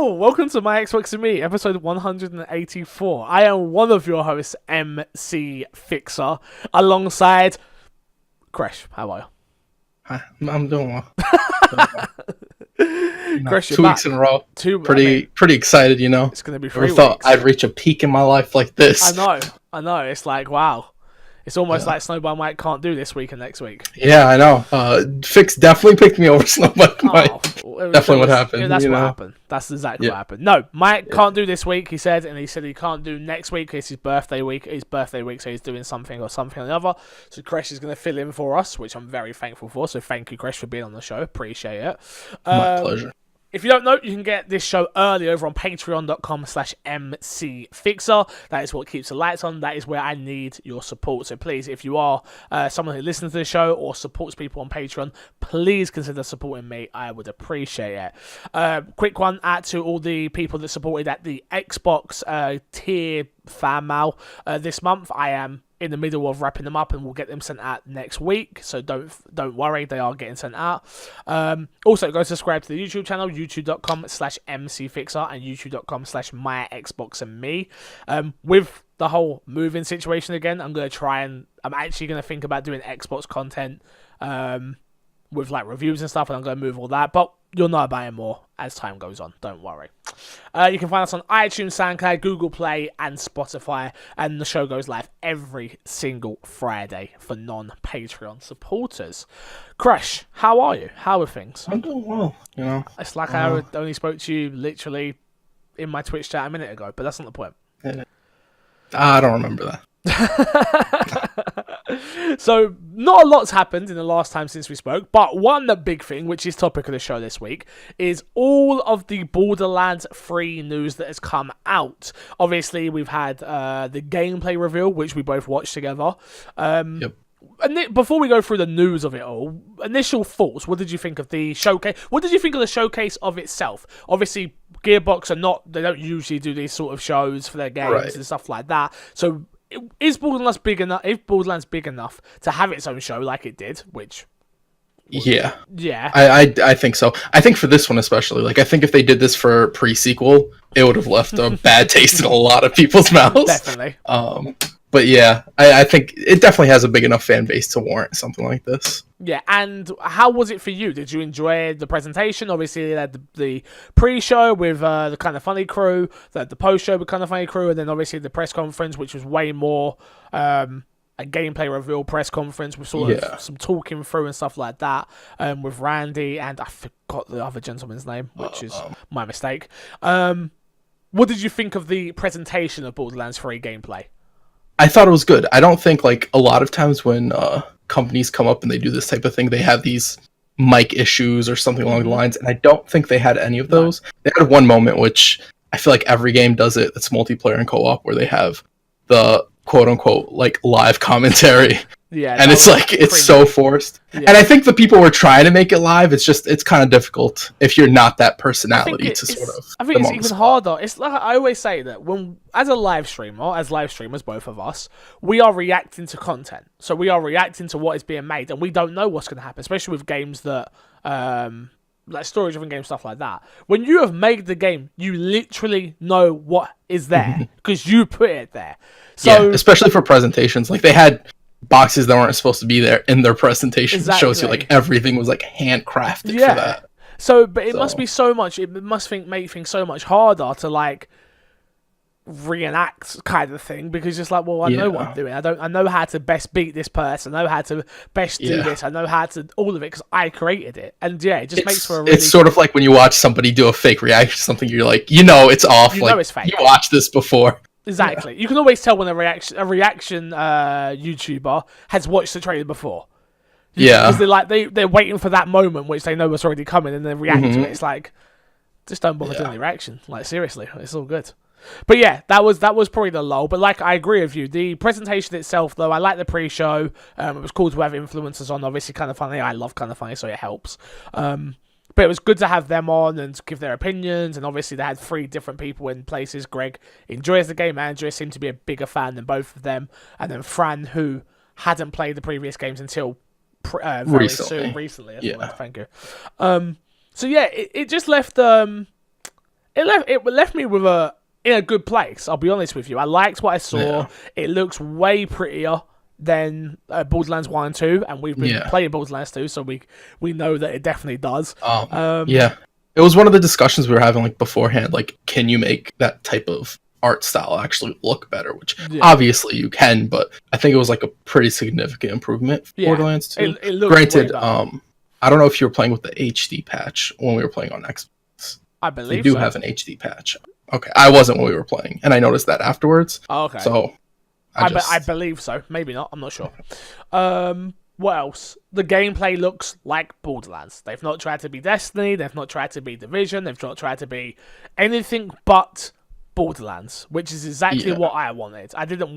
Yo, welcome to My Xbox and Me, episode 184. I am one of your hosts, MC Fixer, alongside Crash. How are you? Hi, I'm doing well. Crash, 2 weeks in a row. Pretty excited, you know. It's going to be 3 weeks. I thought I'd reach a peak in my life like this. I know. It's like, wow. It's almost like Snowball Mike can't do this week and next week. Yeah, I know. Fix definitely picked me over Snowball Mike. Definitely what happened. Yeah, that's what happened. That's exactly what happened. No, Mike can't do this week, he said, and he said he can't do next week. It's his birthday week. So he's doing something or the other. So Kresh is going to fill in for us, which I'm very thankful for. So thank you, Kresh, for being on the show. Appreciate it. My pleasure. If you don't know, you can get this show early over on patreon.com/mcfixer. That is what keeps the lights on. That is where I need your support. So please, if you are someone who listens to the show or supports people on Patreon, please consider supporting me. I would appreciate it. Quick one out to all the people that supported at the Xbox tier fan mail this month. I am in the middle of wrapping them up and we'll get them sent out next week, so don't worry, they are getting sent out. Also go subscribe to the YouTube channel, youtube.com/mcfixer and youtube.com/myxboxandme. With the whole moving situation again, I'm actually going to think about doing Xbox content with like reviews and stuff, and I'm going to move all that, but you'll know about it more as time goes on. Don't worry. You can find us on iTunes, SoundCloud, Google Play, and Spotify. And the show goes live every single Friday for non-Patreon supporters. Crash, how are you? How are things? I'm doing well, you know. It's like I only spoke to you literally in my Twitch chat a minute ago, but that's not the point. I don't remember that. So not a lot's happened in the last time since we spoke, but one big thing, which is topic of the show this week, is all of the Borderlands 3 news that has come out. Obviously, we've had the gameplay reveal, which we both watched together. Yep. And before we go through the news of it all, initial thoughts, what did you think of the showcase? What did you think of the showcase of itself? Obviously, Gearbox they don't usually do these sort of shows for their games and stuff like that. So is Borderlands big enough? If Borderlands big enough to have its own show like it did, which I think so. I think for this one especially, like I think if they did this for pre-sequel, it would have left a bad taste in a lot of people's mouths. Definitely. But yeah, I think it definitely has a big enough fan base to warrant something like this. Yeah, and how was it for you? Did you enjoy the presentation? Obviously, they had the pre-show with the Kind of Funny crew, the post-show with Kind of Funny crew, and then obviously the press conference, which was way more a gameplay reveal press conference with sort of some talking through and stuff like that, with Randy, and I forgot the other gentleman's name, which is my mistake. What did you think of the presentation of Borderlands 3 gameplay? I thought it was good. I don't think, like, a lot of times when companies come up and they do this type of thing, they have these mic issues or something along the lines, and I don't think they had any of those. They had one moment, which I feel like every game does it, that's multiplayer and co-op, where they have the quote-unquote, like, live commentary. Yeah, and it's like, it's so forced. Yeah. And I think the people were trying to make it live, it's kind of difficult if you're not that personality to sort of... I think it's even harder. It's like I always say that as live streamers, both of us, we are reacting to content. So we are reacting to what is being made, and we don't know what's going to happen, especially with games that... like story-driven games, stuff like that. When you have made the game, you literally know what is there, because you put it there. So, yeah, especially for presentations. Like, they had boxes that weren't supposed to be there in their presentation. Exactly. It shows you, like, everything was, like, handcrafted for that. So, but it must be so much, it must make things so much harder to, like, reenact kind of thing, because it's like, well, I know what I'm doing. I know how to best beat this person. I know how to best do this. I know how to all of it because I created it. And it just makes for a really... It's sort of like when you watch somebody do a fake reaction to something, you're like, it's off. You know it's fake. You watched this before. Exactly. You can always tell when a reaction YouTuber has watched the trailer before. Because they're waiting for that moment which they know was already coming, and then react to it. It's like, just don't bother doing the reaction. Like, seriously, it's all good. But yeah, that was probably the lull. But like, I agree with you. The presentation itself, though, I like the pre-show. It was cool to have influencers on. Obviously, Kind of Funny. I love Kind of Funny, so it helps. But it was good to have them on and give their opinions. And obviously, they had 3 different people in places. Greg enjoys the game. Andrew seemed to be a bigger fan than both of them. And then Fran, who hadn't played the previous games until very soon. Recently. Thank you. So yeah, it just left it left me with in a good place. I'll be honest with you. I liked what I saw. Yeah. It looks way prettier than Borderlands 1 and 2, and we've been playing Borderlands 2, so we know that it definitely does. Yeah. It was one of the discussions we were having like beforehand, like, can you make that type of art style actually look better? Which obviously you can, but I think it was like a pretty significant improvement for Borderlands 2. It looked Granted, I don't know if you were playing with the HD patch when we were playing on Xbox. I believe they do have an HD patch. Okay, I wasn't when we were playing, and I noticed that afterwards. Oh, okay. So I believe so. Maybe not. I'm not sure. What else? The gameplay looks like Borderlands. They've not tried to be Destiny. They've not tried to be Division. They've not tried to be anything but Borderlands, which is exactly what I wanted. I didn't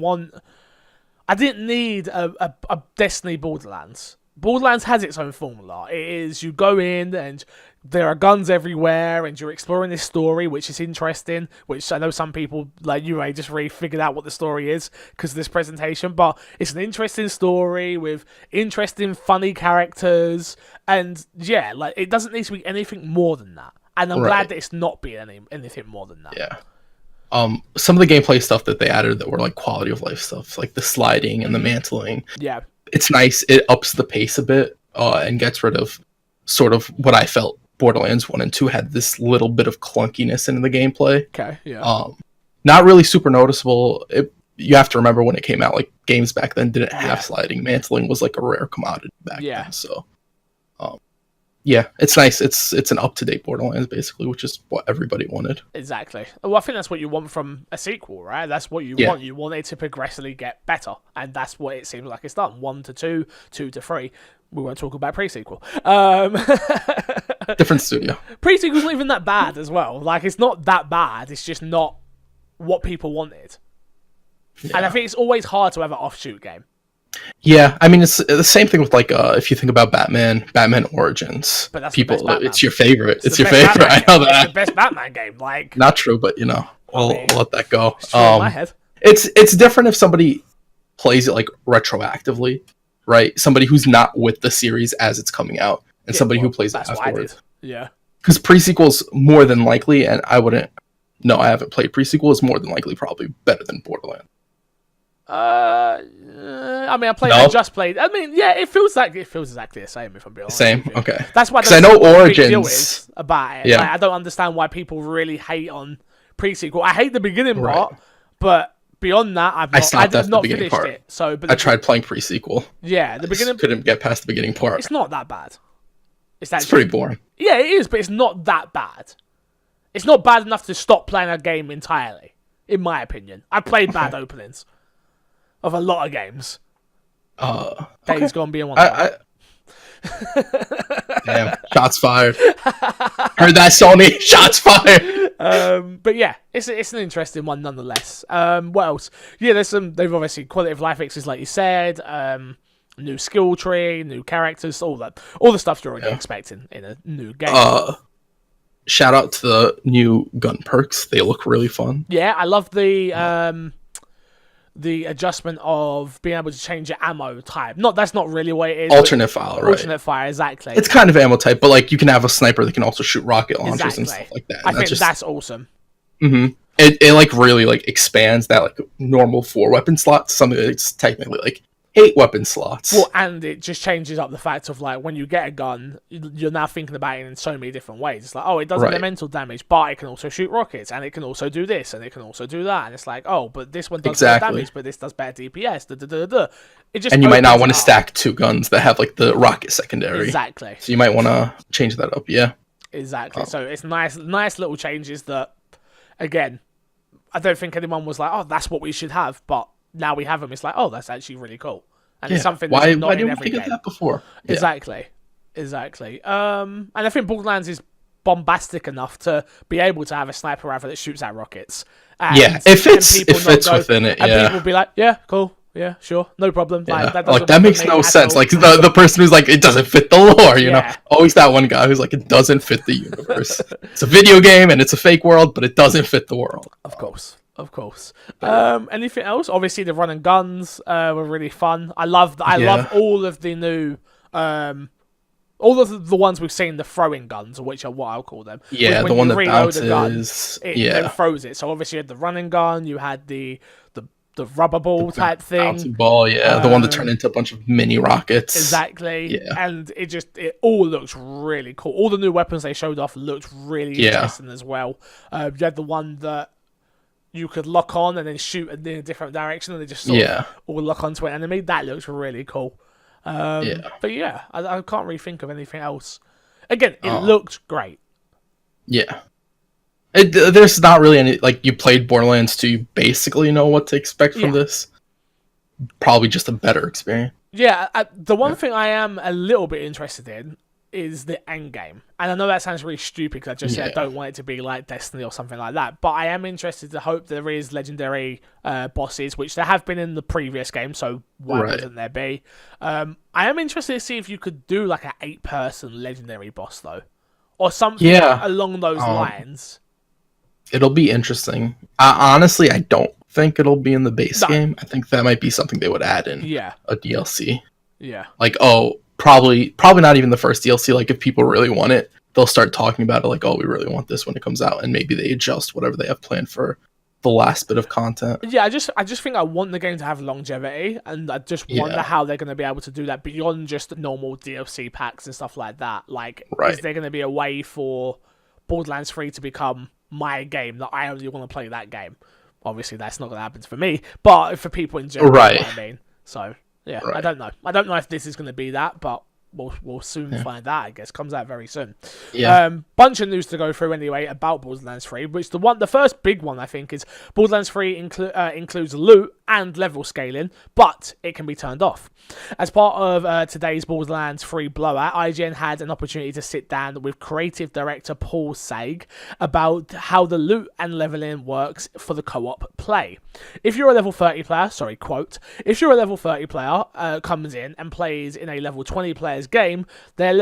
need a Destiny Borderlands. Borderlands has its own formula. It is, you go in and there are guns everywhere and you're exploring this story, which is interesting, which I know some people like you, Ray, just really figured out what the story is because of this presentation, but it's an interesting story with interesting, funny characters, and yeah, like it doesn't need to be anything more than that. And I'm glad that it's not being anything more than that. Yeah. Some of the gameplay stuff that they added that were like quality of life stuff, like the sliding and the mantling. Yeah. It's nice. It ups the pace a bit and gets rid of sort of what I felt Borderlands 1 and 2 had this little bit of clunkiness in the gameplay. Okay, yeah. Not really super noticeable. You have to remember when it came out, like games back then didn't have sliding. Mantling was like a rare commodity back then. So, yeah, it's nice. It's an up-to-date Borderlands, basically, which is what everybody wanted. Exactly. Well, I think that's what you want from a sequel, right? That's what you want. You want it to progressively get better, and that's what it seems like it's done. 1 to 2, 2 to 3. We won't talk about pre-sequel. Different studio. Pre-sequel's not even that bad as well. Like, it's not that bad. It's just not what people wanted. Yeah. And I think it's always hard to have an offshoot game. Yeah, I mean, it's the same thing with, like, if you think about Batman Origins. But that's people, it's your favorite. It's your favorite. I know that. It's the best Batman game. Like, not true, but, you know, we'll let that go. It's true in my head. It's different if somebody plays it, like, retroactively, right? Somebody who's not with the series as it's coming out, and somebody who plays it afterwards. Yeah. Because pre-sequel's more than likely, and I haven't played pre-sequel, is more than likely probably better than Borderlands. I mean, I just played. I mean, yeah, it feels exactly the same. If I'm being honest. Same, okay. That's why I know Origins is about it. Yeah, like, I don't understand why people really hate on pre-sequel. I hate the beginning part, but beyond that, I did not finish it. So, but I tried playing pre-sequel. Yeah, the beginning couldn't get past the beginning part. It's not that bad. It's pretty boring. Yeah, it is, but it's not that bad. It's not bad enough to stop playing a game entirely, in my opinion. I played bad openings of a lot of games. Days Gone being one. Damn, shots fired. Heard that, Sony? Shots fired. But yeah, it's an interesting one nonetheless. What else? Yeah, they've obviously quality of life fixes, like you said. New skill tree, new characters, all the stuff you're already expecting in a new game. Shout out to the new gun perks. They look really fun. Yeah, I love the adjustment of being able to change your ammo type. That's not really what it is. Alternate fire, right? Alternate fire, exactly. It's kind of ammo type, but like you can have a sniper that can also shoot rocket launchers and stuff like that. I think that's awesome. Mm-hmm. It like really like expands that like normal 4 weapon slot to something that's technically like 8 weapon slots. Well, and it just changes up the fact of like when you get a gun, you're now thinking about it in so many different ways. It's like, oh, it does elemental damage, but it can also shoot rockets, and it can also do this, and it can also do that. And it's like, oh, but this one does more damage, but this does better DPS. It just, and you might not want to stack 2 guns that have like the rocket secondary. Exactly. So you might want to change that up. Yeah. Exactly. So it's nice little changes that, again, I don't think anyone was like, oh, that's what we should have, but now we have them. It's like, oh, that's actually really cool. And it's something that's not in every game. Why didn't we think of that before? Exactly. And I think Borderlands is bombastic enough to be able to have a sniper rifle that shoots out rockets. And, it fits within it. And people will be like, yeah, cool. Yeah, sure. No problem. Yeah. That makes no sense. Like the person who's like, it doesn't fit the lore, you know? Always that one guy who's like, it doesn't fit the universe. It's a video game and it's a fake world, but it doesn't fit the world. Of course. Anything else? Obviously, the run and guns were really fun. I love all of the new, all all of the ones we've seen, the throwing guns, which are what I'll call them. Yeah, the one that bounces. It then throws it. So obviously you had the running gun, you had the rubber ball type thing. Bouncing ball, yeah. The one that turned into a bunch of mini rockets. Exactly. Yeah. And it all looks really cool. All the new weapons they showed off looked really interesting as well. You had the one that you could lock on and then shoot in a different direction, and they just sort of all lock onto an enemy. That looks really cool. But yeah, I can't really think of anything else. Again, it looked great. Yeah. There's not really any, like, you played Borderlands 2, you basically know what to expect from this. Probably just a better experience. Yeah, the one thing I am a little bit interested in is the end game. And I know that sounds really stupid because I just said I don't want it to be like Destiny or something like that, but I am interested to hope there is legendary bosses, which there have been in the previous game, so why wouldn't there be? I am interested to see if you could do like an 8-person legendary boss, though. Or something along those lines. It'll be interesting. Honestly, I don't think it'll be in the base game. I think that might be something they would add in a DLC. Yeah. Like, probably not even the first DLC. Like, if people really want it, they'll start talking about it like, we really want this when it comes out, and maybe they adjust whatever they have planned for the last bit of content. Yeah, I just think I want the game to have longevity, and I just wonder how they're going to be able to do that beyond just normal DLC packs and stuff like that. Like, is there going to be a way for Borderlands 3 to become my game, that I only want to play that game? Obviously, that's not going to happen for me, but for people in general, you know what I mean? So, yeah, I don't know. I don't know if this is going to be that, but we'll soon find out, I guess. Comes out very soon. Yeah. Bunch of news to go through anyway about Borderlands 3, which the first big one, I think, is Borderlands 3 includes loot and level scaling, but it can be turned off. As part of today's Borderlands 3 blowout, IGN had an opportunity to sit down with creative director Paul Sag about how the loot and leveling works for the co-op play. If you're a level 30 player, if you're a level 30 player comes in and plays in a level 20 player's game, there's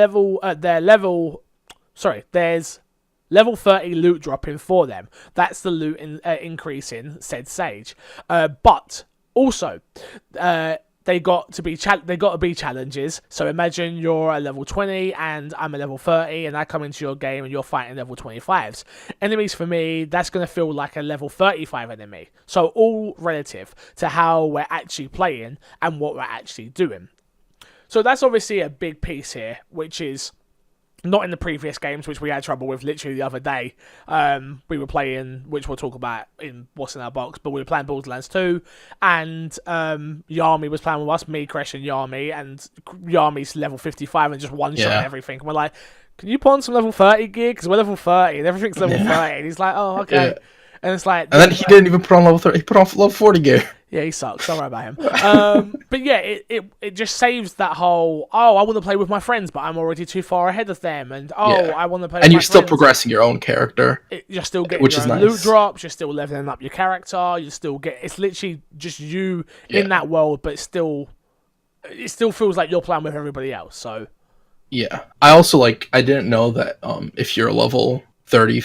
level 30 loot dropping for them. That's the loot increasing, said Sage. But also, they got to be challenges. So imagine you're a level 20 and I'm a level 30, and I come into your game and you're fighting level 25s. Enemies for me, that's going to feel like a level 35 enemy. So all relative to how we're actually playing and what we're actually doing. So that's obviously a big piece here, which is not in the previous games, which we had trouble with literally the other day. We were playing, which we'll talk about in what's in our box, but we were playing Borderlands 2, and Yarmy was playing with us, me, Kresh, and Yarmy, and Yarmy's level 55 and just one-shot everything. And we're like, can you put on some level 30 gear? Because we're level 30 and everything's level 30. And he's like, oh, okay. Yeah. And it's like... And then he didn't even put on level 30. He put on level 40 gear. Yeah, he sucks. Don't worry about him. But yeah, it just saves that whole, I want to play with my friends, but I'm already too far ahead of them. And, I want to play with my friends. And you're still progressing your own character. You're still getting your own loot drops. You're still leveling up your character. It's literally just you in that world, but it still feels like you're playing with everybody else. So yeah. I also, I didn't know that if you're level 30,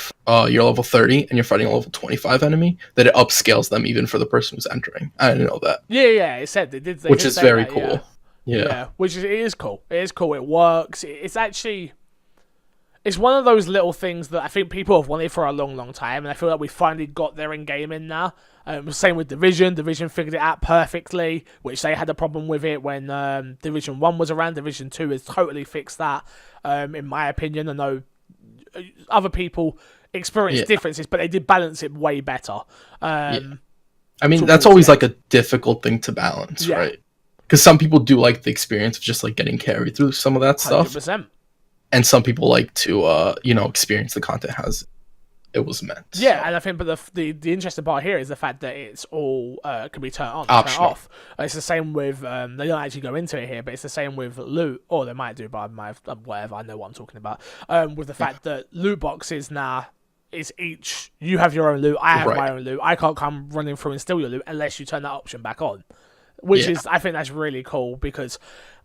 you're level 30 and you're fighting a level 25 enemy, that it upscales them even for the person who's entering. I didn't know that. Yeah, it said they did. Which is very cool. Yeah, it is cool. It is cool. It works. It's one of those little things that I think people have wanted for a long, long time, and I feel like we finally got there in gaming now. Same with Division. Division figured it out perfectly, which they had a problem with it when Division 1 was around. Division 2 has totally fixed that, in my opinion. I know other people experience differences, but they did balance it way better. I mean, that's always a difficult thing to balance, right? Because some people do like the experience of just getting carried through some of that stuff. 100%. And some people like to experience the content as it was meant. Yeah, and I think, but the interesting part here is the fact that it's all can be turned on, turned off. It's the same with they don't actually go into it here, but it's the same with loot, or they might do, but I might have, whatever. I know what I'm talking about. With the fact that loot boxes now is each you have your own loot, I have my own loot. I can't come running through and steal your loot unless you turn that option back on, which is I think that's really cool because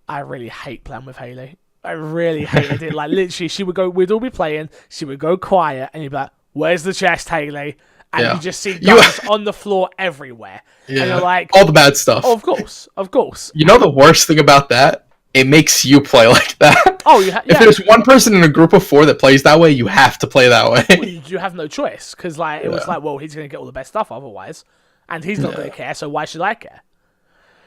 I really hate playing with Hayley. I really hated it. Literally, we'd all be playing, she would go quiet, and you'd be like, where's the chest, Hayley? And you just see guns on the floor everywhere. Yeah. And you're like... all the bad stuff. Oh, of course. You know the worst thing about that? it makes you play like that. Oh, if there's one person in a group of 4 that plays that way, you have to play that way. Well, you have no choice, because like it was like, well, he's going to get all the best stuff otherwise, and he's not going to care, so why should I care?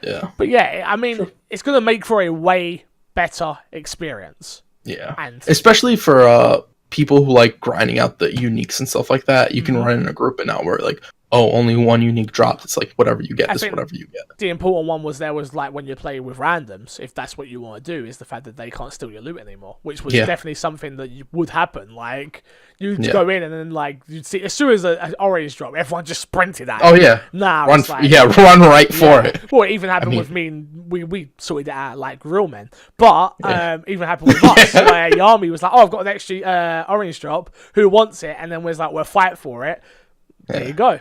Yeah. But yeah, I mean, it's going to make for a way better experience. Yeah. And especially for people who like grinding out the uniques and stuff like that, you can run in a group and not worry like, oh, only one unique dropped. It's like whatever you get is whatever you get. The important one was like when you play with randoms, if that's what you want to do, is the fact that they can't steal your loot anymore, which was definitely something that would happen. Like you'd go in and then like you'd see as soon as an orange drop, everyone just sprinted at it. Oh yeah, run right for it. Well, it even happened with me, and we sorted it out like real men. But even happened with us, where Yami was like, "Oh, I've got an extra orange drop. Who wants it?" And then was like, "We'll fight for it." There you go.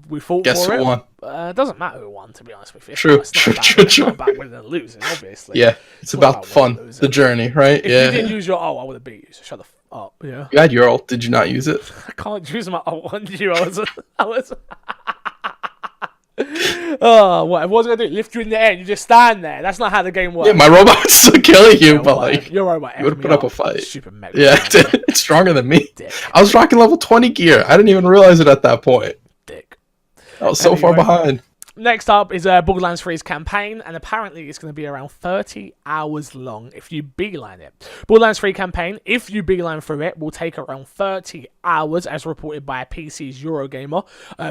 We fought Guess for who it. won? It doesn't matter who won, to be honest with you. True. It's not about winning and losing, obviously. Yeah, it's about the fun, the journey, right? If you didn't use your I would have beat you, so shut the up. Yeah. You had your ult, did you not use it? I can't use my ult on you. I was oh, what was I going to do? Lift you in the air and you just stand there. That's not how the game works. Yeah, my robot's still killing you, but like your robot, you would have put up a fight. Stupid mech. Yeah, it's stronger than me. Dick. I was rocking level 20 gear. I didn't even realize it at that point. Dick. I was so far behind. Next up is Borderlands 3's campaign, and apparently it's going to be around 30 hours long if you beeline it. Borderlands 3 campaign, if you beeline through it, will take around 30 hours, as reported by PC's Eurogamer.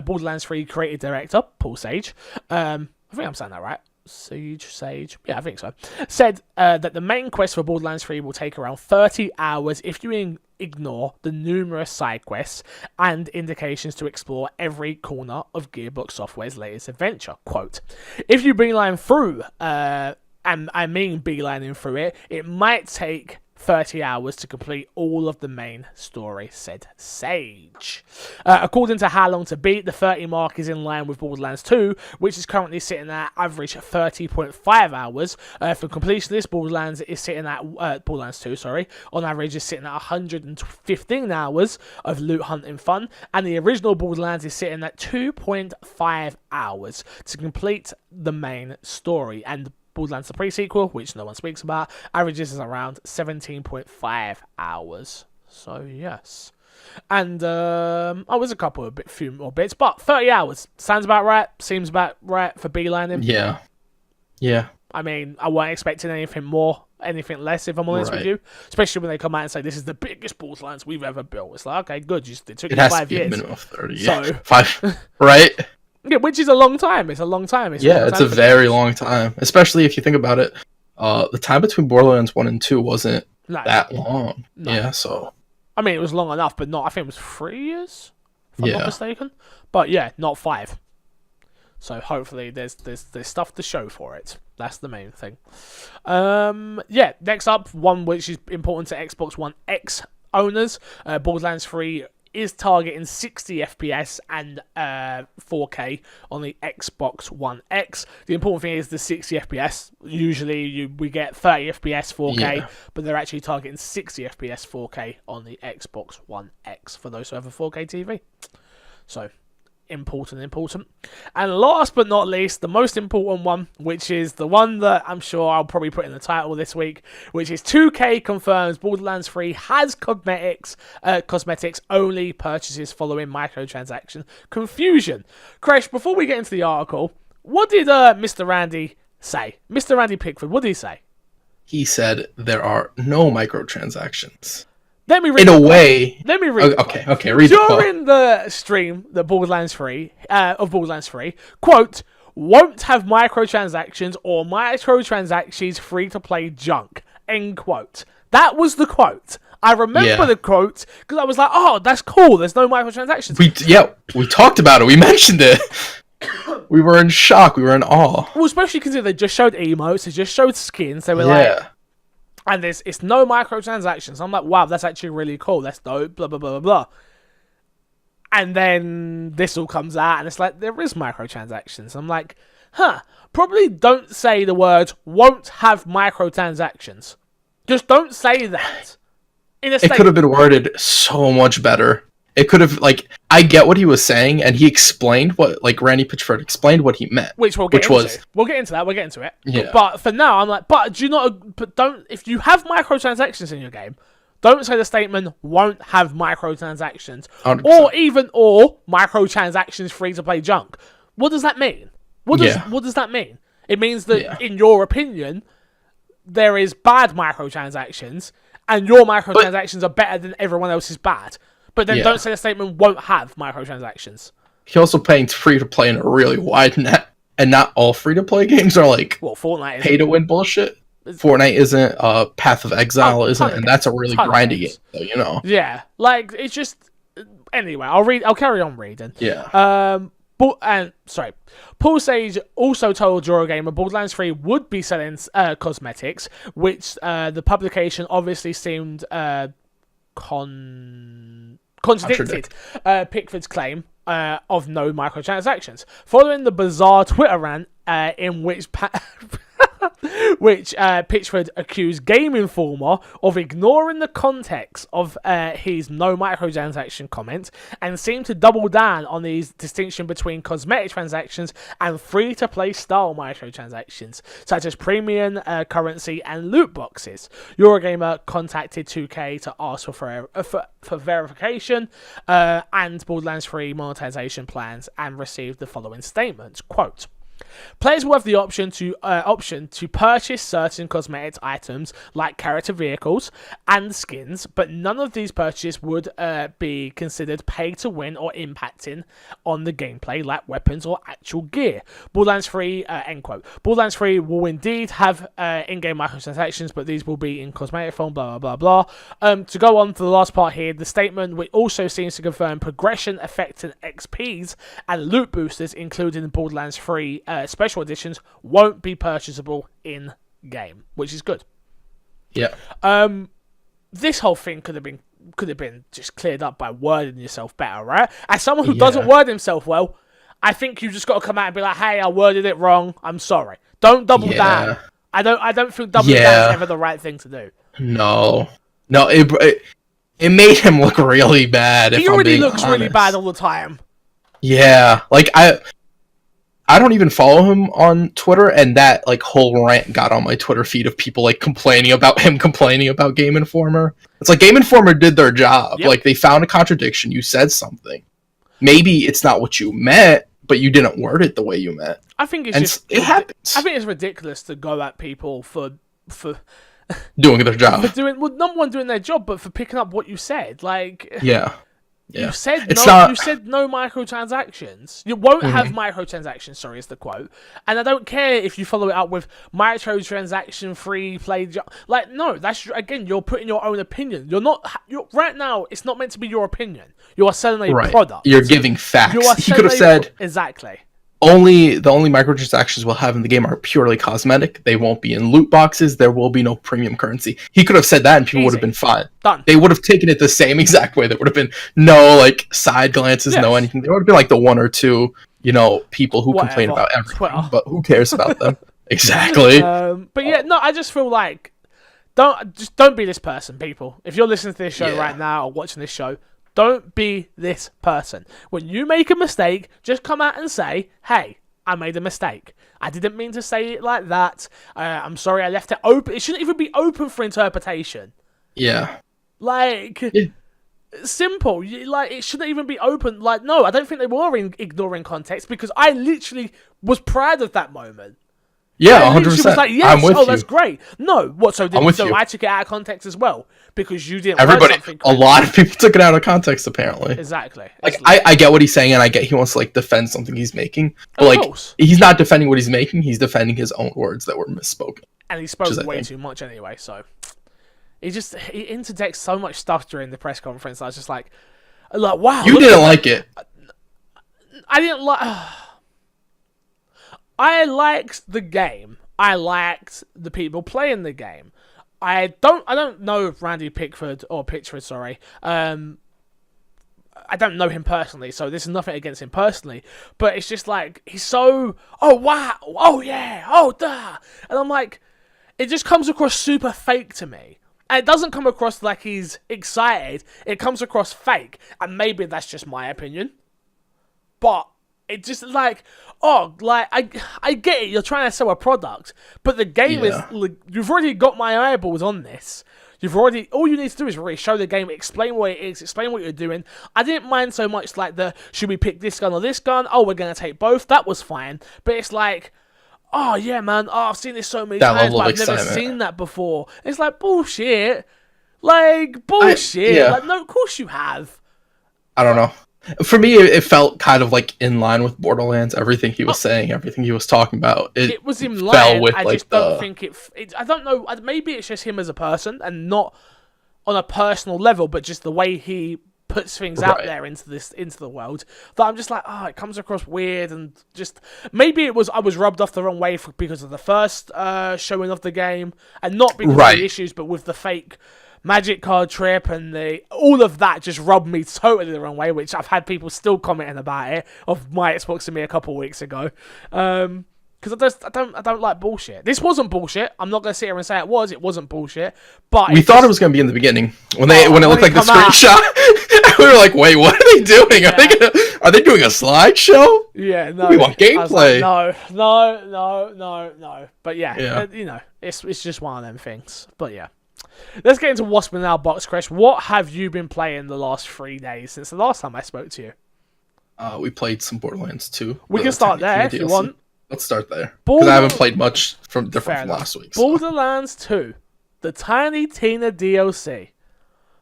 Borderlands 3 creative director, Paul Sage, I think I'm saying that right. Sage. Yeah, I think so. Said that the main quest for Borderlands 3 will take around 30 hours if you ignore the numerous side quests and indications to explore every corner of Gearbox Software's latest adventure. Quote, if you beeline through, and I mean beelining through it, it might take 30 hours to complete all of the main story, said Sage. According to How Long to Beat, the 30 mark is in line with Borderlands 2, which is currently sitting at average 30.5 hours. For completionist, Borderlands 2, on average is sitting at 115 hours of loot hunting fun, and the original Borderlands is sitting at 2.5 hours to complete the main story, and Borderlands the pre-sequel, which no one speaks about, averages is around 17.5 hours. So yes, and was a couple of few more bits, but 30 hours sounds about right. Seems about right for beelining. Yeah. I mean, I wasn't expecting anything more, anything less, if I'm honest with you. Especially when they come out and say this is the biggest Borderlands we've ever built. It's like, okay, good. It took you 5 years. A minimum of 30. So yeah. 5, right? Yeah, which is a long time. It's a long time. It's a very long time. Especially if you think about it, the time between Borderlands 1 and 2 wasn't that long. No. Yeah, so... I mean, it was long enough, but not... I think it was 3 years, if I'm not mistaken. But yeah, not 5. So hopefully there's stuff to show for it. That's the main thing. Next up, one which is important to Xbox One X owners. Borderlands 3 is targeting 60 FPS and 4K on the Xbox One X. The important thing is the 60 FPS. Usually we get 30 FPS 4K, but they're actually targeting 60 FPS 4K on the Xbox One X for those who have a 4K TV. So, important. And last but not least, the most important one, which is the one that I'm sure I'll probably put in the title this week, which is 2K confirms Borderlands 3 has cosmetics only purchases following microtransaction confusion. Crash, before we get into the article, what did Mr. Randy say? Mr. Randy Pickford, what did he say? He said there are no microtransactions. Let me read. In a way. Let me read. Okay. Read during the stream, the Borderlands 3 quote, won't have microtransactions or microtransactions free to play junk. End quote. That was the quote. I remember the quote because I was like, oh, that's cool. There's no microtransactions. We talked about it. We mentioned it. We were in shock. We were in awe. Well, especially considering they just showed emotes, they just showed skins. They were like. And it's no microtransactions. I'm like, wow, that's actually really cool. That's dope, blah, blah, blah, blah, blah. And then this all comes out, and it's like, there is microtransactions. I'm like, probably don't say the words, won't have microtransactions. Just don't say that. It could have been worded so much better. It could have, like, I get what he was saying, and he explained what, like, Randy Pitchford explained what he meant. Which we'll get into. We'll get into that. We'll get into it. Yeah. But for now, I'm like, but do you not? But don't. If you have microtransactions in your game, don't say the statement won't have microtransactions, 100%. or microtransactions free to play junk. What does that mean? What does that mean? It means that, in your opinion, there is bad microtransactions, and your microtransactions are better than everyone else's bad. But then don't say the statement won't have microtransactions. He also paints free to play in a really wide net, and not all free to play games are like Fortnite pay to win bullshit. Fortnite isn't, Path of Exile isn't, and that's a really grindy game, so, you know. Yeah, like it's just anyway. I'll carry on reading. Yeah. Paul Sage also told Eurogamer Borderlands 3 would be selling cosmetics, which the publication obviously seemed contradicted Pickford's claim of no microtransactions. Following the bizarre Twitter rant in which Pitchford accused Game Informer of ignoring the context of his no microtransaction comment and seemed to double down on the distinction between cosmetic transactions and free-to-play style microtransactions, such as premium currency and loot boxes. Eurogamer contacted 2K to ask for verification and Borderlands 3 monetization plans and received the following statement, quote, "Players will have the option to purchase certain cosmetic items like character vehicles and skins, but none of these purchases would be considered pay to win or impacting on the gameplay like weapons or actual gear. Borderlands 3, end quote. Borderlands 3 will indeed have in-game microtransactions, but these will be in cosmetic form, blah, blah, blah, blah." To go on for the last part here, the statement which also seems to confirm progression affecting XPs and loot boosters, including Borderlands 3 special editions, won't be purchasable in game, which is good. Yeah. This whole thing could have been just cleared up by wording yourself better, right? As someone who doesn't word himself well, I think you just got to come out and be like, "Hey, I worded it wrong. I'm sorry." Don't double down. I don't think doubling down is ever the right thing to do. No, it made him look really bad. He already looks really bad all the time. Yeah, like I don't even follow him on Twitter, and that like whole rant got on my Twitter feed of people like complaining about Game Informer. It's like Game Informer did their job. Yep. Like they found a contradiction. You said something. Maybe it's not what you meant, but you didn't word it the way you meant. I think it happens. I think it's ridiculous to go at people for doing their job. Number one, doing their job, but for picking up what you said. Like You said You said no microtransactions. You won't have microtransactions. Sorry, is the quote. And I don't care if you follow it up with microtransaction free play. Like no, that's again. You're putting your own opinion. You're right now. It's not meant to be your opinion. You are selling a product. You're giving facts. He could have said exactly. The only microtransactions we'll have in the game are purely cosmetic. They won't be in loot boxes. There will be no premium currency. He could have said that and people would have been fine. Done. They would have taken it the same exact way. There would have been no like side glances, no anything. There would have been like the one or two, people who complain about everything, Twitter. But who cares about them? Exactly. But yeah, no, I just feel like don't be this person, people. If you're listening to this show right now or watching this show, don't be this person. When you make a mistake, just come out and say, "Hey, I made a mistake. I didn't mean to say it like that. I'm sorry, I left it open." It shouldn't even be open for interpretation. Yeah. Simple. It shouldn't even be open. No, I don't think they were ignoring context because I literally was proud of that moment. Yeah, 100%. Was like, yes, I'm with you. That's great. No, what? So I took it out of context as well because you didn't. A lot of people took it out of context apparently. Exactly. I get what he's saying, and I get he wants to defend something he's making, but he's not defending what he's making. He's defending his own words that were misspoken. And he spoke way too much anyway. So he interjects so much stuff during the press conference. I was just like, wow. You didn't like it. I didn't like. I liked the game. I liked the people playing the game. I don't know if Randy Pitchford, sorry. I don't know him personally, so this is nothing against him personally. But it's just he's so, oh wow, oh yeah, oh duh. And I'm like, it just comes across super fake to me. And it doesn't come across like he's excited. It comes across fake. And maybe that's just my opinion. But it just like, I get it. You're trying to sell a product. But the game is, like, you've already got my eyeballs on this. All you need to do is really show the game, explain what it is, explain what you're doing. I didn't mind so much like should we pick this gun or this gun? Oh, we're going to take both. That was fine. But it's like, oh yeah, man, I've seen this so many times, but I've never seen that before. It's like, bullshit. Like, bullshit. Like, no, of course you have. I don't know. For me, it felt kind of like in line with Borderlands. Everything he was saying, everything he was talking about, it was in line. With, I just don't think it. I don't know. Maybe it's just him as a person, and not on a personal level, but just the way he puts things out there into the world. That I'm just like, it comes across weird, and just maybe I was rubbed off the wrong way because of the first showing of the game, and not because of the issues, but with the fake magic card trip and all of that just rubbed me totally the wrong way, which I've had people still commenting about it of my Xbox to me a couple of weeks ago. Because I don't like bullshit. This wasn't bullshit. I'm not gonna sit here and say it was. It wasn't bullshit. But we thought it was gonna be in the beginning when it looked like the screenshot. We were like, wait, what are they doing? Are they doing a slideshow? Yeah, no. We want gameplay. Like, no. But yeah. It's just one of them things. But yeah. Let's get into what's been in our box, Chris. What have you been playing the last 3 days since the last time I spoke to you? We played some Borderlands 2. We can start there if you want. Let's start there. Because I haven't played much from last week. So. Borderlands 2, the Tiny Tina DLC.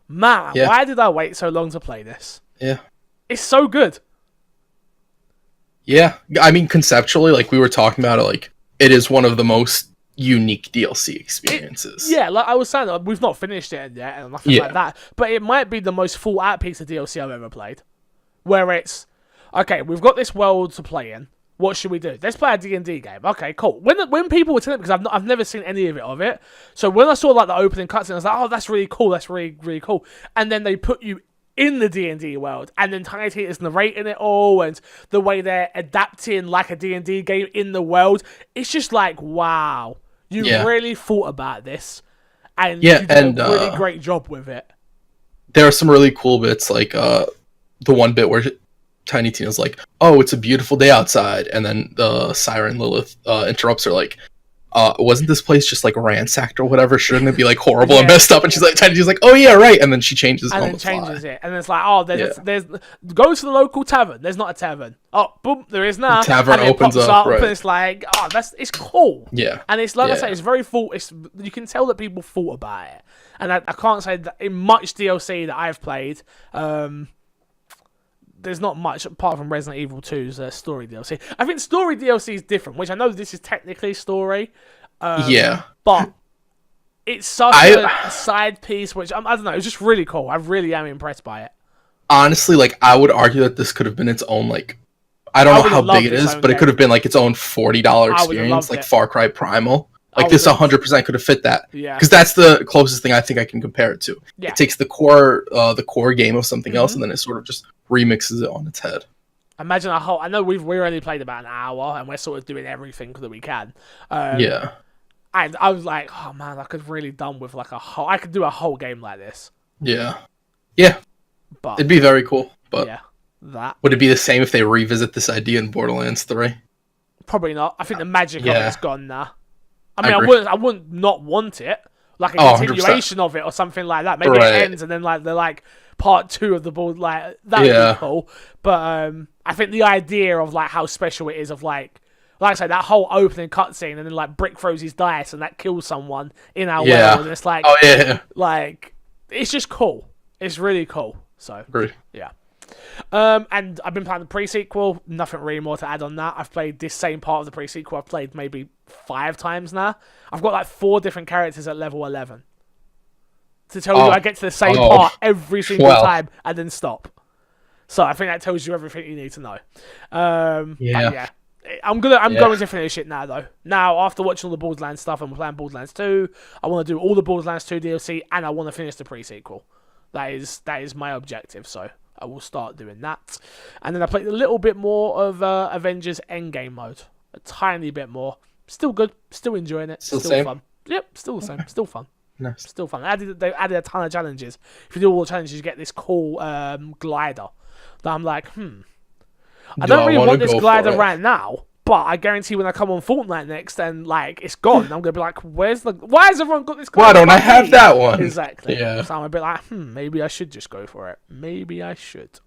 Man, why did I wait so long to play this? Yeah. It's so good. Yeah. I mean, conceptually, like we were talking about it, like it is one of the most unique DLC experiences. Like I was saying, we've not finished it yet and nothing like that, but it might be the most full out piece of DLC I've ever played, where it's okay, we've got this world to play in, what should we do? Let's play a D&D game. Okay, cool. When people were telling me, because I've never seen any of it, so when I saw like the opening cutscene, I was like, oh, that's really cool, that's really, really cool. And then they put you in the D&D world, and then Tiny Tina is narrating it all, and the way they're adapting like a D&D game in the world, it's just like, wow. You really thought about this, and you did a really great job with it. There are some really cool bits, like the one bit where Tiny Tina's like, "Oh, it's a beautiful day outside," and then the Siren Lilith interrupts her, like, "Wasn't this place just like ransacked or whatever? Shouldn't it be like horrible and messed up?" And she's like, "Tiny's like, oh yeah, right," and then she changes it, and it's like, "Oh, there's go to the local tavern. There's not a tavern. Oh, boom, there is now." The tavern opens up, and it's like, oh, it's cool. Yeah, and it's like I say, it's very full. You can tell that people thought about it, and I can't say that in much DLC that I've played. There's not much apart from Resident Evil 2's story DLC. I think story DLC is different, which I know this is technically story. But it's such a side piece, which I don't know. It's just really cool. I really am impressed by it. Honestly, like I would argue that this could have been its own like. I don't know how big it is, but it could have been like its own $40 experience, like Far Cry Primal. Like this 100% could have fit that. Yeah. Because that's the closest thing I think I can compare it to. Yeah. It takes the core game of something else, and then it sort of just remixes it on its head. Imagine a whole. I know we've only played about an hour, and we're sort of doing everything that we can. And I was like, oh man, I could really done with like I could do a whole game like this. Yeah. But it'd be very cool. But would it be the same if they revisit this idea in Borderlands 3? Probably not. I think the magic of it's gone now. I mean, I wouldn't not want it, like a continuation 100%. Of it or something like that. Maybe it ends and then like they're like part 2 of the board, like that would be cool. But I think the idea of like how special it is of like I say, that whole opening cutscene and then like Brick throws his dice and that kills someone in our world, and it's like, like it's just cool. It's really cool. So yeah. And I've been playing the pre-sequel. Nothing really more to add on that. I've played this same part of the pre-sequel. I've played maybe 5 times now. I've got like 4 different characters at level 11. To tell you I get to the same part every single time and then stop. So I think that tells you everything you need to know. I'm going to finish it now though. Now after watching all the Borderlands stuff, and we're playing Borderlands 2. I want to do all the Borderlands 2 DLC, and I want to finish the pre-sequel. That is my objective. So I will start doing that. And then I played a little bit more of Avengers Endgame mode. A tiny bit more. Still good. Still enjoying it. Still fun. Yep, still the same. Still fun. Nice. Still fun. They added a ton of challenges. If you do all the challenges, you get this cool glider. That I'm like, I don't really want this glider right now, but I guarantee when I come on Fortnite next and like it's gone, I'm gonna be like, why has everyone got this glider? Why don't I have that one? Exactly. Yeah. So I'm a bit like, maybe I should just go for it. Maybe I should.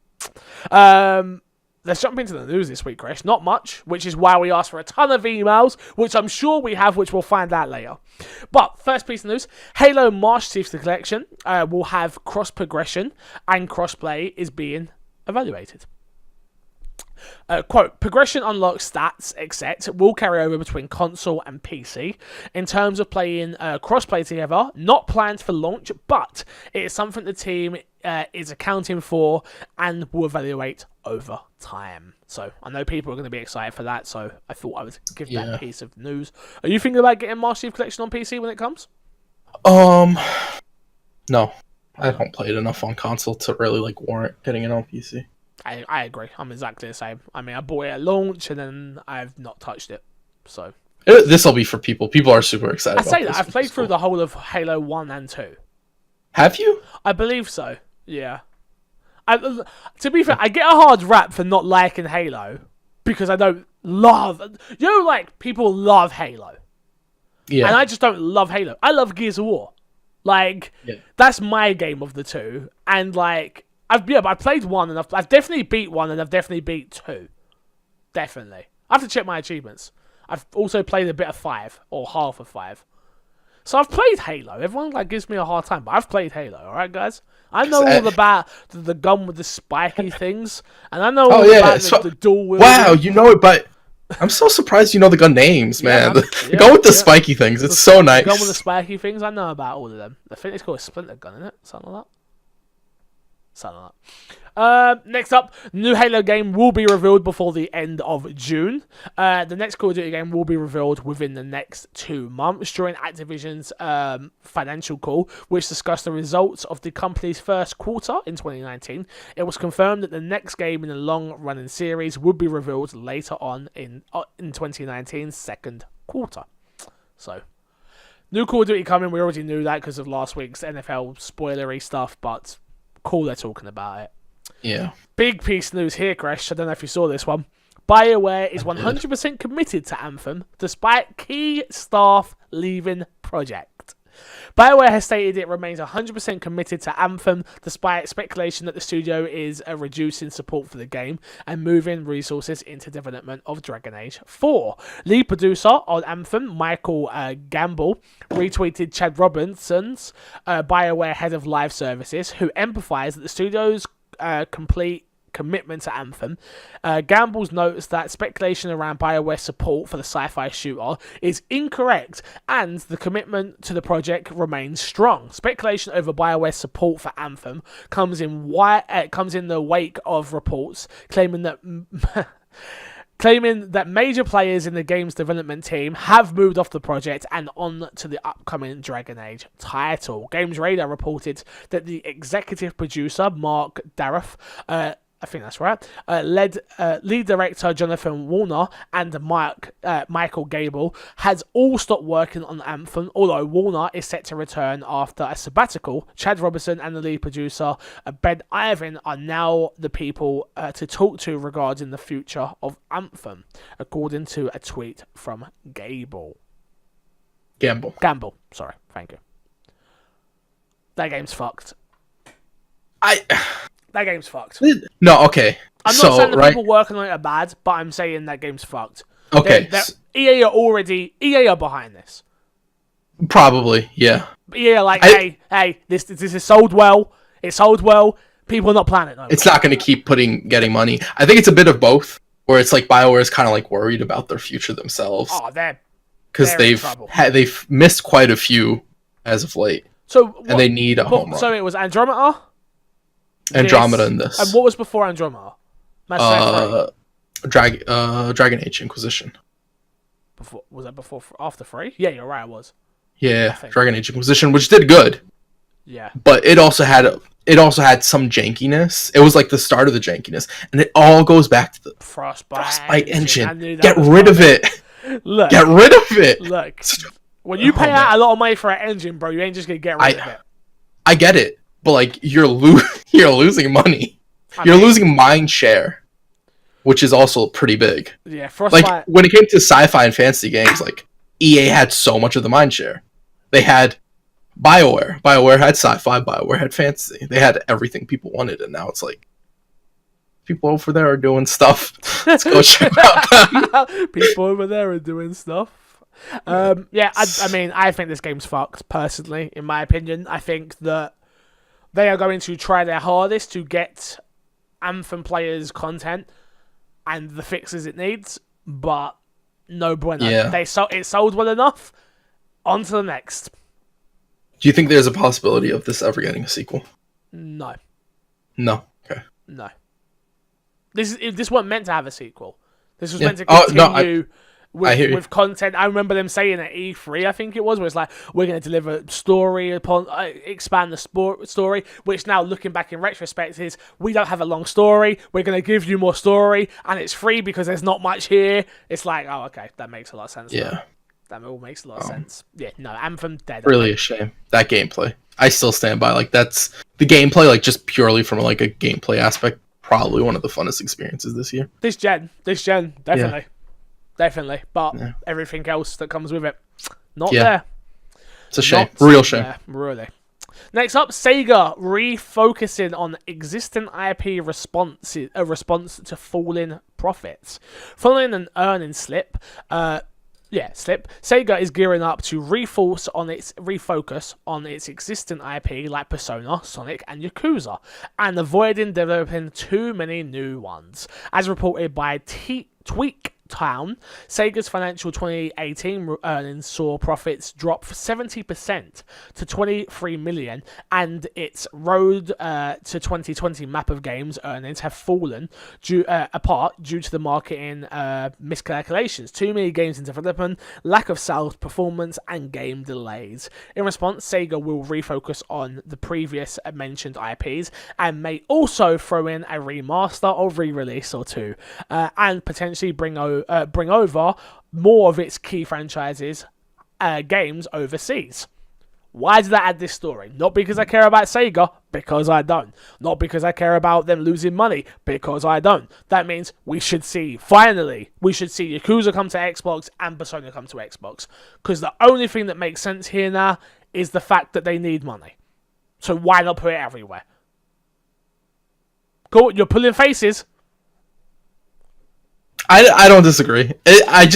Let's jump into the news this week, Chris. Not much, which is why we asked for a ton of emails, which I'm sure we have, which we'll find out later. But first piece of news, Halo Master Chief's Collection will have cross-progression and cross-play is being evaluated. Quote, progression unlocks stats, etc. will carry over between console and PC. In terms of playing cross-play together, not planned for launch, but it is something the team is accounting for and will evaluate over time. So I know people are going to be excited for that, so I thought I would give that piece of news. Are you thinking about getting Master Chief Collection on PC when it comes? No. I don't play it enough on console to really like warrant getting it on PC. I agree. I'm exactly the same. I mean, I bought it at launch and then I've not touched it. So this will be for people. People are super excited. I say that I've played through the whole of Halo 1 and 2. Have you? I believe so. Yeah. To be fair, I get a hard rap for not liking Halo because I don't love. Like people love Halo. Yeah. And I just don't love Halo. I love Gears of War. Like that's my game of the two, and like. I've played 1 and I've definitely beat 1 and I've definitely beat 2. Definitely. I have to check my achievements. I've also played a bit of 5 or half of 5. So I've played Halo. Everyone like gives me a hard time, but I've played Halo. All right, guys. I know all about the gun with the spiky things, and I know all about the dual wield. Wow, you know it, but I'm so surprised you know the gun names, man. The gun with the spiky things. It's so nice. The gun with the spiky things. I know about all of them. I think it's called a splinter gun, isn't it? Something like that. Next up, new Halo game will be revealed before the end of June. The next Call of Duty game will be revealed within the next 2 months during Activision's financial call, which discussed the results of the company's first quarter in 2019. It was confirmed that the next game in the long-running series would be revealed later on in 2019's second quarter. So, new Call of Duty coming. We already knew that because of last week's NFL spoilery stuff, but cool they're talking about it. Yeah. Big piece of news here, Crash. I don't know if you saw this one. BioWare is 100% committed to Anthem, despite key staff leaving project. BioWare has stated it remains 100% committed to Anthem, despite speculation that the studio is reducing support for the game and moving resources into development of Dragon Age 4. Lead producer on Anthem, Michael Gamble, retweeted Chad Robinson's BioWare head of live services, who empathized that the studio's complete commitment to Anthem. Gamble's notes that speculation around BioWare's support for the sci-fi shooter is incorrect and the commitment to the project remains strong. Speculation over BioWare's support for Anthem comes in the wake of reports claiming that major players in the game's development team have moved off the project and on to the upcoming Dragon Age title. Games Radar reported that the executive producer, Mark Daroff, I think that's right, lead director Jonathan Warner and Michael Gable has all stopped working on Anthem, although Warner is set to return after a sabbatical. Chad Robinson and the lead producer, Ben Ivan, are now the people to talk to regarding the future of Anthem, according to a tweet from Gamble, sorry, thank you. That game's fucked. That game's fucked. No, okay. I'm not saying the people working on it are bad, but I'm saying that game's fucked. Okay. EA are behind this. Probably, yeah. EA are like, hey, this is sold well. It sold well. People are not playing it no more. It's not going to keep getting money. I think it's a bit of both, where it's like BioWare is kind of like worried about their future themselves. Oh, because they've missed quite a few as of late. And they need a home run. So it was Andromeda in this. And what was before Andromeda? Dragon Age Inquisition. Was that after 3? Yeah, you're right, it was. Yeah, Dragon Age Inquisition, which did good. Yeah. But it also had some jankiness. It was like the start of the jankiness, and it all goes back to the Frostbite engine. Get rid of it. Look. Get rid of it. Look. When you pay out a lot of money for an engine, bro, you ain't just gonna get rid of it. I get it, but like you're losing money. You're losing mind share, which is also pretty big. Yeah, Frostbite. When it came to sci-fi and fantasy games, like EA had so much of the mind share. They had BioWare. BioWare had sci-fi. BioWare had fantasy. They had everything people wanted, and now it's like people over there are doing stuff. Let's go check out them. People over there are doing stuff. I mean, I think this game's fucked, personally, in my opinion. I think that they are going to try their hardest to get Anthem players content and the fixes it needs, but no bueno. Yeah. It sold well enough. On to the next. Do you think there's a possibility of this ever getting a sequel? No. No. Okay. No. This wasn't meant to have a sequel. This was meant to continue with content. I remember them saying at E3, I think it was, where it's like, we're going to deliver story upon, expand the story, which now, looking back in retrospect, is we don't have a long story, we're going to give you more story, and it's free because there's not much here. It's like, oh, okay, that makes a lot of sense. Yeah. Now. That all makes a lot of sense. Yeah, no, Anthem dead. Really a shame. That gameplay. I still stand by, like, that's the gameplay, like, just purely from, like, a gameplay aspect, probably one of the funnest experiences this year. This gen, definitely. Yeah. Definitely. But everything else that comes with it, not there. It's a shame. Real shame. There, really. Next up, Sega refocusing on existing IP response to falling profits. Following an earnings slip, Sega is gearing up to refocus on its existing IP like Persona, Sonic, and Yakuza, and avoiding developing too many new ones. As reported by Tweak Town, Sega's financial 2018 earnings saw profits drop 70% to 23 million, and its road to 2020 map of games earnings have fallen apart due to the marketing miscalculations, too many games in development, lack of sales performance, and game delays. In response, Sega will refocus on the previous mentioned IPs and may also throw in a remaster or re-release or two, and potentially bring over more of its key franchises games overseas. Why did I add this story? Not because I care about Sega, because I don't. Not because I care about them losing money, because I don't. That means we should see Yakuza come to Xbox and Persona come to Xbox. Because the only thing that makes sense here now is the fact that they need money. So why not put it everywhere? Cool, you're pulling faces. I don't disagree. I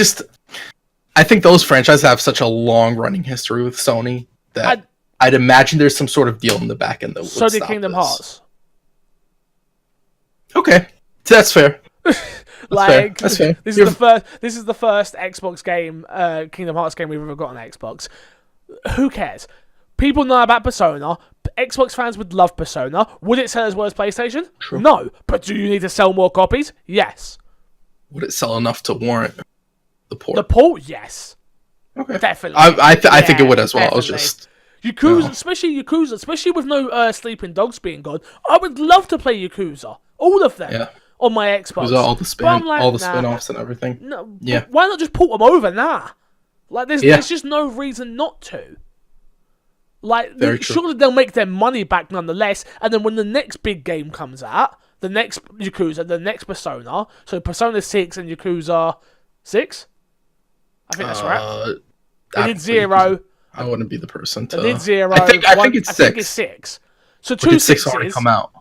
think those franchises have such a long running history with Sony that I'd imagine there's some sort of deal in the back end that would so did stop Kingdom this. Hearts. Okay, that's fair. That's fair. This is the first Xbox game, Kingdom Hearts game we've ever got on Xbox. Who cares? People know about Persona. Xbox fans would love Persona. Would it sell as well as PlayStation? True. No. But do you need to sell more copies? Yes. Would it sell enough to warrant the port? The port, yes. Okay. Definitely. I think it would as well. Definitely. I was just Yakuza, especially with no Sleeping Dogs being gone. I would love to play Yakuza, all of them, on my Xbox. All the spin-offs and everything. No, why not just port them over now? Like there's just no reason not to. Like surely they'll make their money back nonetheless, and then when the next big game comes out, the next Yakuza, the next Persona, so Persona 6 and Yakuza 6? I think that's right. They did 0. I wouldn't be the person to... They did 0. I think it's 6. I think it's 6. So 2 6 already come out.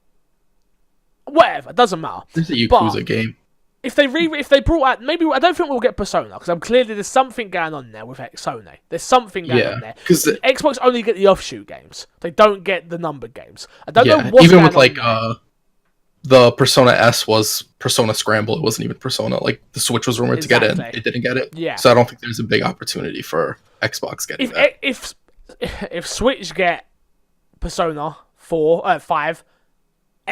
Whatever, it doesn't matter. This is a Yakuza game. If they brought out... Maybe, I don't think we'll get Persona, because clearly there's something going on there with Sony. There's something going on there. Because Xbox only get the offshoot games. They don't get the numbered games. I don't know what's even going with on the Persona S was Persona Scramble. It wasn't even Persona. Like, the Switch was rumored to get in. It didn't get it. Yeah. So I don't think there's a big opportunity for Xbox getting that. If Switch get Persona 5, Xbox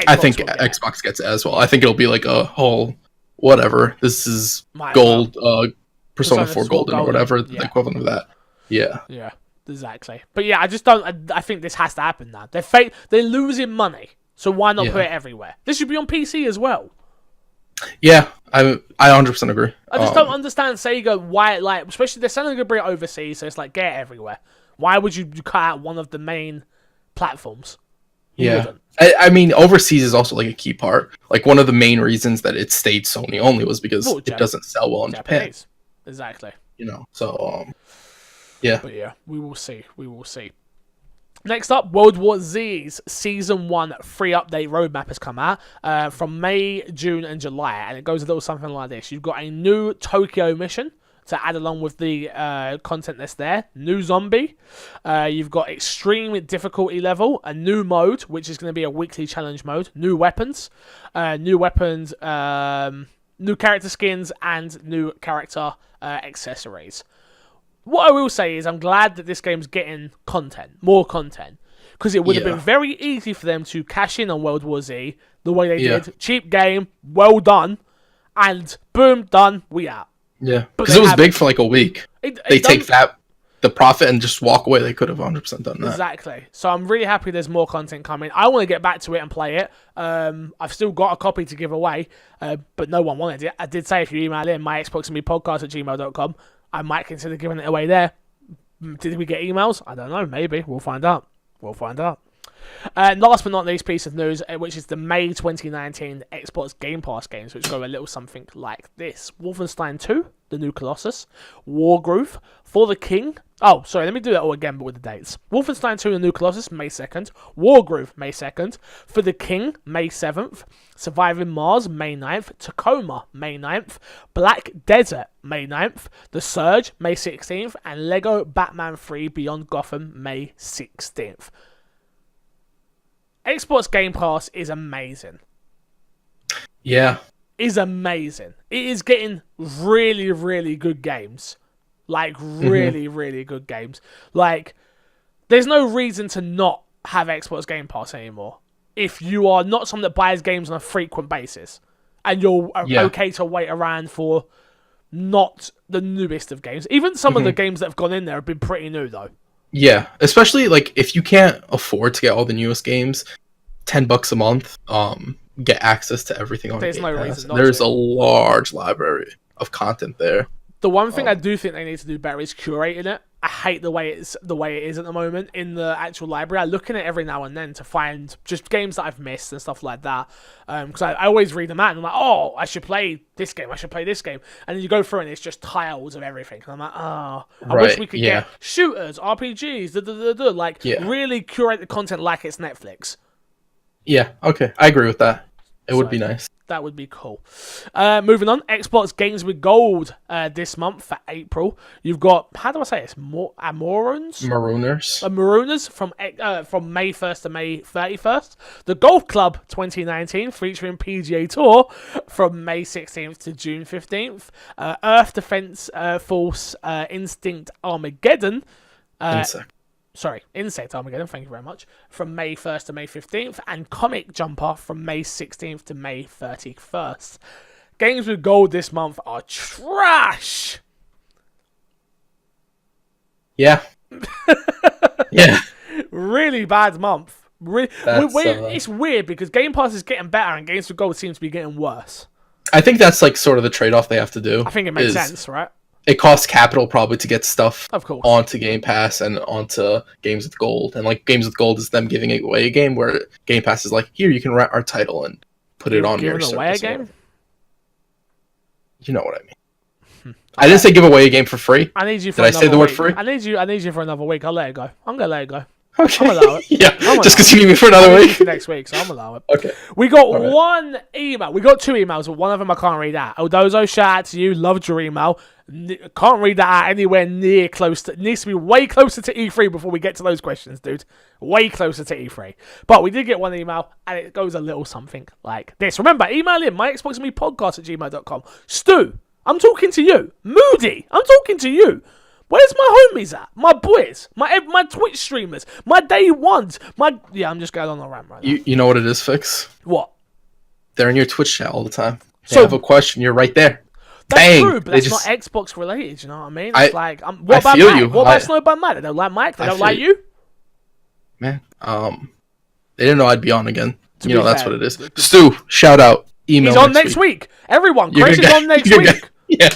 I think Xbox gets it as well. I think it'll be like a whole, whatever. This is gold, Persona 4 Golden or whatever, the equivalent of that. Yeah. Yeah, exactly. But yeah, I just don't... I think this has to happen now. They're losing money. So why not put it everywhere? This should be on PC as well. Yeah, I 100% agree. I just don't understand Sega why, like, especially they're selling a bring it overseas, so it's like get it everywhere. Why would you cut out one of the main platforms? Yeah, I mean, overseas is also like a key part. Like one of the main reasons that it stayed Sony only was because it doesn't sell well in Japan. Exactly. So yeah. But yeah, we will see. We will see. Next up, World War Z's Season 1 free update roadmap has come out from May, June, and July, and it goes a little something like this. You've got a new Tokyo mission to add along with the content that's there. New zombie. You've got extreme difficulty level, a new mode, which is going to be a weekly challenge mode. New weapons, new character skins, and new character accessories. What I will say is I'm glad that this game's getting more content, because it would have been very easy for them to cash in on World War Z the way they did. Cheap game, well done, and boom, done, we out. Yeah, because it was big for like a week. They take the profit and just walk away. They could have 100% done that. Exactly. So I'm really happy there's more content coming. I want to get back to it and play it. I've still got a copy to give away, but no one wanted it. I did say if you email in my xboxandmepodcast@gmail.com, I might consider giving it away there. Did we get emails? I don't know. Maybe. We'll find out. Last but not least piece of news, which is the May 2019 Xbox Game Pass games, which go a little something like this. Wolfenstein 2, the new Colossus. Wargroove, For the King. Oh, sorry, let me do that all again, but with the dates. Wolfenstein 2, the new Colossus, May 2nd. Wargroove, May 2nd. For the King, May 7th. Surviving Mars, May 9th. Tacoma, May 9th. Black Desert, May 9th. The Surge, May 16th. And Lego Batman 3 Beyond Gotham, May 16th. Xbox Game Pass is amazing. Yeah. Is amazing. It is getting really, really good games. Like, really, really good games. Like, there's no reason to not have Xbox Game Pass anymore if you are not someone that buys games on a frequent basis and you're okay to wait around for not the newest of games. Even some of the games that have gone in there have been pretty new, though. Yeah, especially like if you can't afford to get all the newest games, $10 a month, get access to everything on Game Pass. There's no reason not There's to. a large library of content there. The one thing I do think they need to do better is curating it. I hate the way it is at the moment in the actual library. I look in it every now and then to find just games that I've missed and stuff like that. Because I always read them out and I'm like, oh, I should play this game. And then you go through and it's just tiles of everything. And I'm like, oh, I wish we could get shooters, RPGs, really curate the content like it's Netflix. Yeah, okay. I agree with that. It would be nice. That would be cool. Moving on, Xbox Games with Gold this month for April. You've got, how do I say this? Marooners from May 1st to May 31st. The Golf Club 2019 featuring PGA Tour from May 16th to June 15th. Earth Defense Force Instinct Armageddon. Insect Armageddon, thank you very much, from May 1st to May 15th, and Comic Jumper from May 16th to May 31st. Games with Gold this month are trash! Yeah. Yeah. Really bad month. It's weird because Game Pass is getting better and Games with Gold seems to be getting worse. I think that's like sort of the trade-off they have to do. I think it makes sense, right? It costs capital probably to get stuff of course onto Game Pass and onto Games with Gold. And like Games with Gold is them giving away a game where Game Pass is like, here, you can rent our title and put it on your service. Giving away a game? You know what I mean. I didn't say give away a game for free. I need you for Did I say the word free? I need you for another week. I'll let it go. I'm going to let it go. Okay. I'm allow it. Yeah, just because you need me for another week. Next week, so I'm allow it. Okay. We got one email. We got two emails, but one of them I can't read out. Odozo, shout out to you. Loved your email. Can't read that out anywhere near close to... It needs to be way closer to E3 before we get to those questions, dude. Way closer to E3. But we did get one email, and it goes a little something like this. Remember, email in myxboxandmepodcast@gmail.com. Stu, I'm talking to you. Moody, I'm talking to you. Where's my homies at? My boys, my Twitch streamers, my day ones, I'm just going on a rant right now. You know what it is, Fix? What? They're in your Twitch chat all the time. They have a question, you're right there. That's true, but that's not Xbox related, you know what I mean? It's what about Mike? What about Snowbird Mike? They don't like Mike? They don't like you? Man, they didn't know I'd be on again. That's what it is. Stu, shout out. email. He's on next week. Everyone, Chris is on next week. Yeah.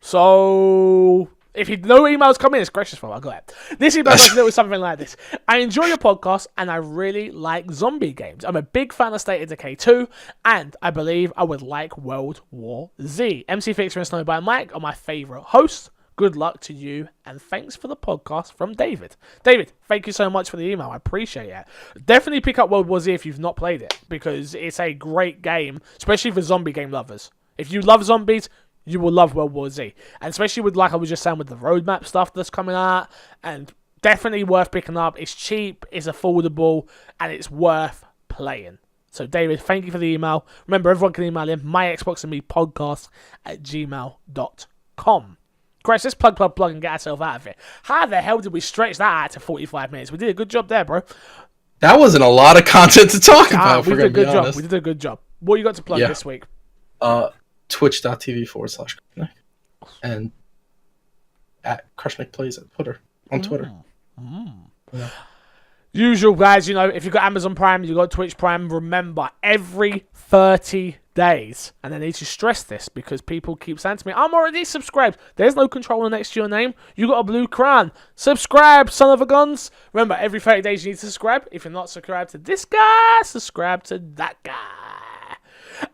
So if no emails come in, it's Gresh's fault. I'll go ahead. This email goes with something like this. I enjoy your podcast and I really like zombie games. I'm a big fan of State of Decay 2 and I believe I would like World War Z. MC Fixer and Snowby Mike are my favourite hosts. Good luck to you and thanks for the podcast from David. David, thank you so much for the email. I appreciate it. Definitely pick up World War Z if you've not played it because it's a great game, especially for zombie game lovers. If you love zombies, you will love World War Z. And especially with, like I was just saying, with the roadmap stuff that's coming out. And definitely worth picking up. It's cheap, it's affordable, and it's worth playing. So, David, thank you for the email. Remember, everyone can email him, myxboxandmepodcast@gmail.com. Chris, let's plug, and get ourselves out of it. How the hell did we stretch that out to 45 minutes? We did a good job there, bro. That wasn't a lot of content to talk about, we did a good job. We did a good job. What you got to plug this week? Twitch.tv/Crushnick and at Crushnick Plays on Twitter. Yeah. Usual, guys, you know, if you've got Amazon Prime, you've got Twitch Prime, remember, every 30 days, and I need to stress this because people keep saying to me, I'm already subscribed. There's no controller next to your name. You got a blue crown. Subscribe, son of a guns. Remember, every 30 days you need to subscribe. If you're not subscribed to this guy, subscribe to that guy.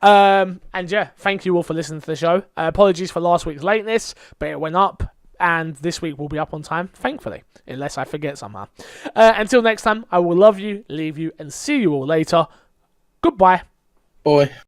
And yeah, thank you all for listening to the show. Apologies for last week's lateness, but it went up, and this week will be up on time, thankfully, unless I forget somehow. Until next time, I will love you, leave you, and see you all later. Goodbye. Boy.